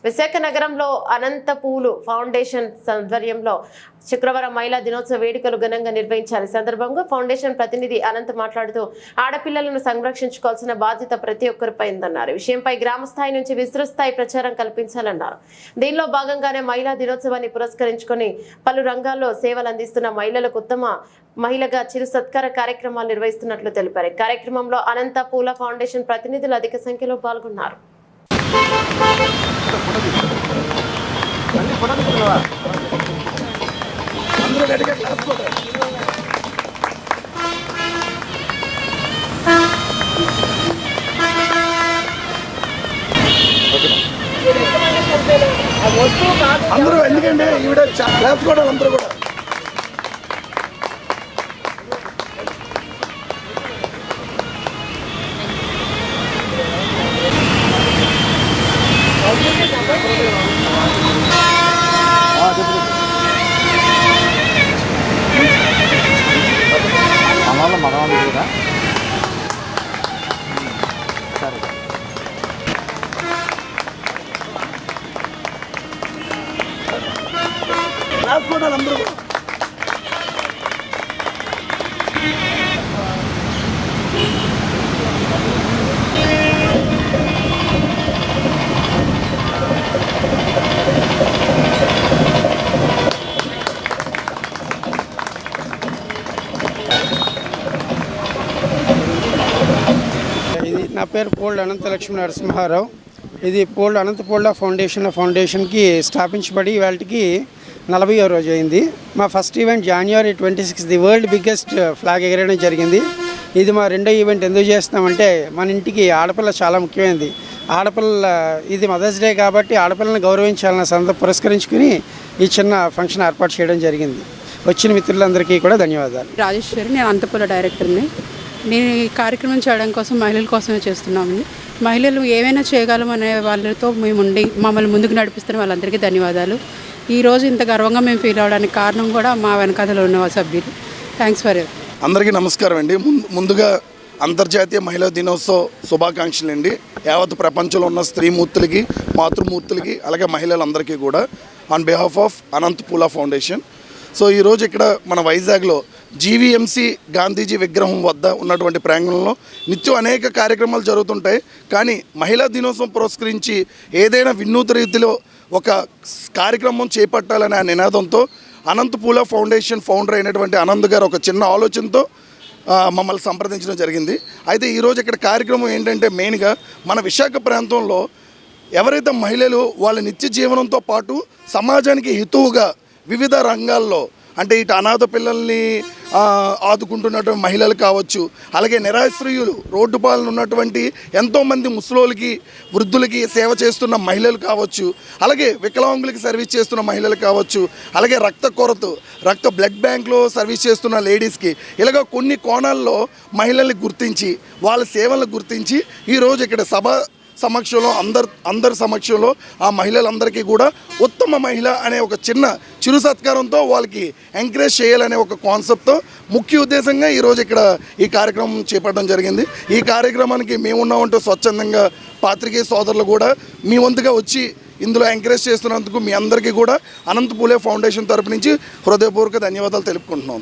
విశాఖ నగరంలో అనంతపూలు ఫౌండేషన్ ఆధ్వర్యంలో శుక్రవారం మహిళా దినోత్సవ వేడుకలు ఘనంగా నిర్వహించారు. ఈ సందర్భంగా ఫౌండేషన్ ప్రతినిధి అనంత్ మాట్లాడుతూ ఆడపిల్లలను సంరక్షించుకోవాల్సిన బాధ్యత ప్రతి ఒక్కరిపై ఉందన్నారు. విషయంపై గ్రామ స్థాయి నుంచి విస్తృత స్థాయి ప్రచారం కల్పించాలన్నారు. దీనిలో భాగంగానే మహిళా దినోత్సవాన్ని పురస్కరించుకొని పలు రంగాల్లో సేవలు అందిస్తున్న మహిళలకు ఉత్తమ మహిళగా చిరు సత్కార కార్యక్రమాలు నిర్వహిస్తున్నట్లు తెలిపారు. కార్యక్రమంలో అనంతపూల ఫౌండేషన్ ప్రతినిధులు అధిక సంఖ్యలో పాల్గొన్నారు. అందరూ ఎందుకంటే ఈవిడ క్లాస్ కూడా అందరూ కూడా క్లాస్ కూడా అందరూ నా పేరు పోల్డ్ అనంత లక్ష్మీ నరసింహారావు. ఇది పోల్డ్ అనంతపూల ఫౌండేషన్కి స్థాపించబడి వాళ్ళకి 40వ రోజు అయింది. మా first event January 26 the world biggest flag ఎగరేయడం జరిగింది. ఇది మా రెండో ఈవెంట్. ఎందుకు చేస్తున్నామంటే మన ఇంటికి ఆడపిల్ల చాలా ముఖ్యమైనది. ఆడపిల్ల ఇది మదర్స్ డే కాబట్టి ఆడపిల్లని గౌరవించాలన్న సందర్భం పురస్కరించుకుని ఈ చిన్న ఫంక్షన్ ఏర్పాటు చేయడం జరిగింది. వచ్చిన మిత్రులందరికీ కూడా ధన్యవాదాలు. రాజేశ్వరి, నేను అనంతపూల డైరెక్టర్ని. నేను ఈ కార్యక్రమం చేయడం కోసం మహిళల కోసమే చేస్తున్నామండి. మహిళలు ఏమైనా చేయగలమనే వాళ్ళతో మేము ఉండి మమ్మల్ని ముందుకు నడిపిస్తున్న వాళ్ళందరికీ ధన్యవాదాలు. ఈరోజు ఇంత గర్వంగా మేము ఫీల్ అవ్వడానికి కారణం కూడా మా వెనకాతలో ఉన్న సభ్యులు. Thanks for ever. అందరికీ నమస్కారం అండి. ముందుగా అంతర్జాతీయ మహిళా దినోత్సవ శుభాకాంక్షలు అండి. యావత్ ప్రపంచంలో ఉన్న స్త్రీమూర్తులకి, మాతృమూర్తులకి, అలాగే మహిళలందరికీ కూడా on behalf of Anantapula foundation. So ఈరోజు ఇక్కడ మన వైజాగ్లో జీవీఎంసీ గాంధీజీ విగ్రహం వద్ద ఉన్నటువంటి ప్రాంగణంలో నిత్యం అనేక కార్యక్రమాలు జరుగుతుంటాయి. కానీ మహిళా దినోత్సవం పురస్కరించి ఏదైనా వినూత్న రీతిలో ఒక కార్యక్రమం చేపట్టాలనే ఆ నినాదంతో అనంతపూల ఫౌండేషన్ ఫౌండర్ అయినటువంటి ఆనంద్ గారు ఒక చిన్న ఆలోచనతో మమ్మల్ని సంప్రదించడం జరిగింది. అయితే ఈరోజు ఇక్కడ కార్యక్రమం ఏంటంటే మెయిన్గా మన విశాఖ ప్రాంతంలో ఎవరైతే మహిళలు వాళ్ళ నిత్య జీవనంతో పాటు సమాజానికి హితువుగా వివిధ రంగాల్లో అంటే ఇటు అనాథ పిల్లల్ని ఆదుకుంటున్నటువంటి మహిళలు కావచ్చు, అలాగే నిరాశ్రయులు రోడ్డు పాలన ఉన్నటువంటి ఎంతోమంది ముసలోళ్ళకి, వృద్ధులకి సేవ చేస్తున్న మహిళలు కావచ్చు, అలాగే వికలాంగులకి సర్వీస్ చేస్తున్న మహిళలు కావచ్చు, అలాగే రక్త బ్లడ్ బ్యాంక్లో సర్వీస్ చేస్తున్న లేడీస్కి, ఇలాగ కొన్ని కోణాల్లో మహిళల్ని గుర్తించి వాళ్ళ సేవలను గుర్తించి ఈరోజు ఇక్కడ సమక్షంలో అందరి సమక్షంలో ఆ మహిళలందరికీ కూడా ఉత్తమ మహిళ అనే ఒక చిరు సత్కారంతో వాళ్ళకి ఎంకరేజ్ చేయాలనే ఒక కాన్సెప్ట్తో ముఖ్య ఉద్దేశంగా ఈరోజు ఇక్కడ ఈ కార్యక్రమం చేపట్టడం జరిగింది. ఈ కార్యక్రమానికి మేమున్నామంటూ స్వచ్ఛందంగా పాత్రికేయ సోదరులు కూడా మీ వంతుగా వచ్చి ఇందులో ఎంకరేజ్ చేస్తున్నందుకు మీ అందరికీ కూడా అనంతపూలే ఫౌండేషన్ తరపు నుంచి హృదయపూర్వక ధన్యవాదాలు తెలుపుకుంటున్నాం.